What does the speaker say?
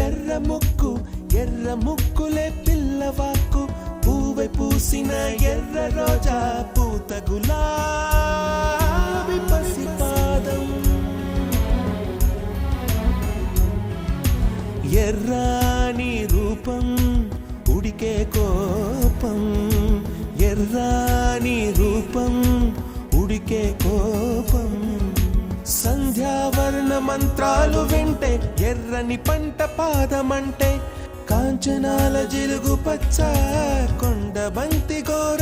ఎర్ర ముక్కు ఎర్ర ముక్కులే పిల్లవాకు పూవై పూసిన ఎర్ర రోజా పూత గులాబీ పసిపాదం ఎర్రాని రూపం ఉడికే కోపం ఎర్రాని రూపం ఉడికే కోపం సంధ్యావర్ణ మంత్రాలు వింటే ఎర్రని పంట పాదమంటే కాంచనాల జిలుగు పచ్చ కొండ బంతి గోర